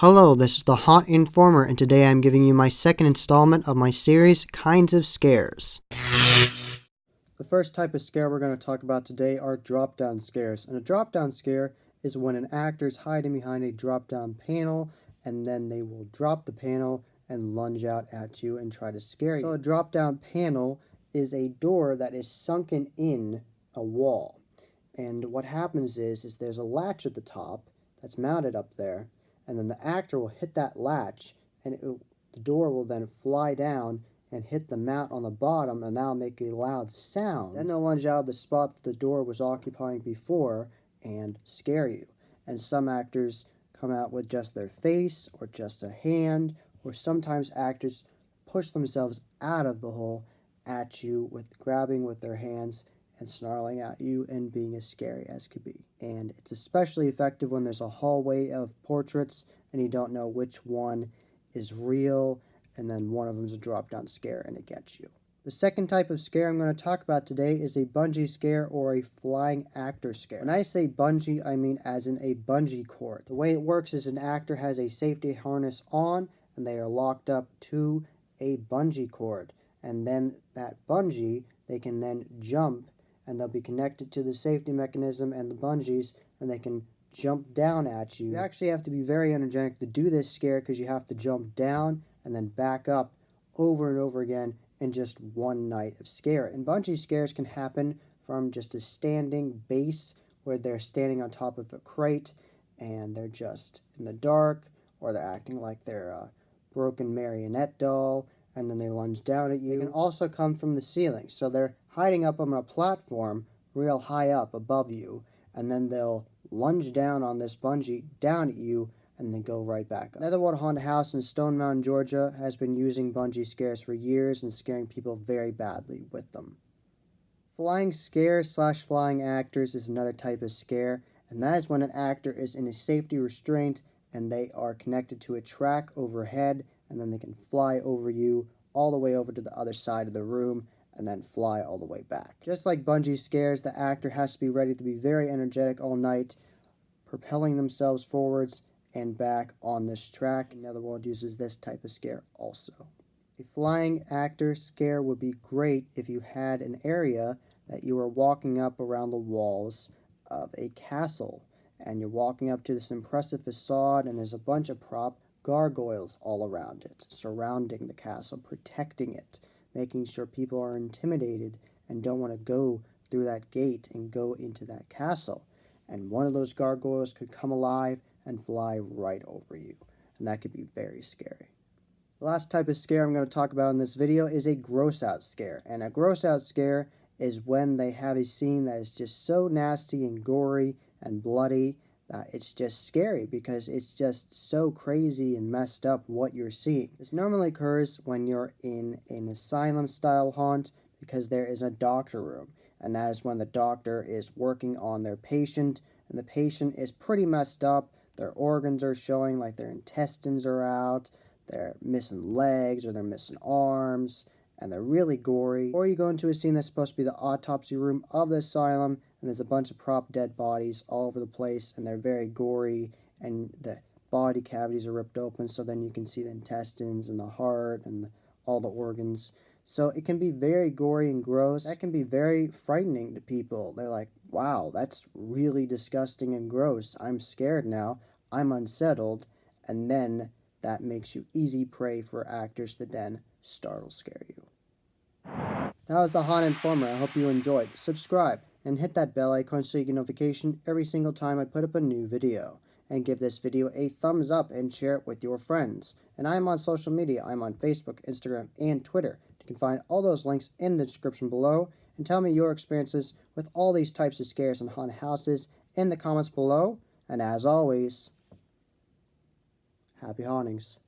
Hello, this is the Haunt Informer, and today I'm giving you my second installment of my series, Kinds of Scares. The first type of scare we're going to talk about today are drop-down scares. And a drop-down scare is when an actor is hiding behind a drop-down panel, and then they will drop the panel and lunge out at you and try to scare you. So a drop-down panel is a door that is sunken in a wall. And what happens is there's a latch at the top that's mounted up there, and then the actor will hit that latch, and the door will then fly down and hit the mount on the bottom, and that'll make a loud sound. Then they'll lunge out of the spot that the door was occupying before and scare you. And some actors come out with just their face or just a hand, or sometimes actors push themselves out of the hole at you with grabbing with their hands and snarling at you and being as scary as could be. And it's especially effective when there's a hallway of portraits and you don't know which one is real, and then one of them is a drop-down scare and it gets you. The second type of scare I'm going to talk about today is a bungee scare or a flying actor scare. When I say bungee, I mean as in a bungee cord. The way it works is an actor has a safety harness on and they are locked up to a bungee cord. And then that bungee, they can then jump, and they'll be connected to the safety mechanism and the bungees, and they can jump down at you. You actually have to be very energetic to do this scare because you have to jump down and then back up over and over again in just one night of scare. And bungee scares can happen from just a standing base where they're standing on top of a crate and they're just in the dark, or they're acting like they're a broken marionette doll, and then they lunge down at you. They can also come from the ceiling, so they're hiding up on a platform real high up above you, and then they'll lunge down on this bungee down at you and then go right back up. Another haunted house in Stone Mountain, Georgia has been using bungee scares for years and scaring people very badly with them. Flying scares / flying actors is another type of scare, and that is when an actor is in a safety restraint and they are connected to a track overhead, and then they can fly over you all the way over to the other side of the room and then fly all the way back. Just like bungee scares, the actor has to be ready to be very energetic all night, propelling themselves forwards and back on this track. Netherworld uses this type of scare also. A flying actor scare would be great if you had an area that you were walking up around the walls of a castle, and you're walking up to this impressive facade, and there's a bunch of prop gargoyles all around it, surrounding the castle, protecting it, making sure people are intimidated and don't want to go through that gate and go into that castle. And one of those gargoyles could come alive and fly right over you, and that could be very scary. The last type of scare I'm going to talk about in this video is a gross out scare. And a gross out scare is when they have a scene that is just so nasty and gory and bloody that it's just scary because it's just so crazy and messed up what you're seeing. This normally occurs when you're in an asylum-style haunt because there is a doctor room, and that is when the doctor is working on their patient, and the patient is pretty messed up. Their organs are showing, like their intestines are out, they're missing legs or they're missing arms, and they're really gory. Or you go into a scene that's supposed to be the autopsy room of the asylum, and there's a bunch of prop dead bodies all over the place, and they're very gory, and the body cavities are ripped open, so then you can see the intestines and the heart and all the organs. So it can be very gory and gross. That can be very frightening to people. They're like, wow, that's really disgusting and gross. I'm scared now. I'm unsettled. And then that makes you easy prey for actors that then startle scare you. That was the Haunt Informer. I hope you enjoyed. Subscribe and hit that bell icon so you get notification every single time I put up a new video. And give this video a thumbs up and share it with your friends. And I'm on social media. I'm on Facebook, Instagram, and Twitter. You can find all those links in the description below. And tell me your experiences with all these types of scares and haunted houses in the comments below. And as always, happy hauntings.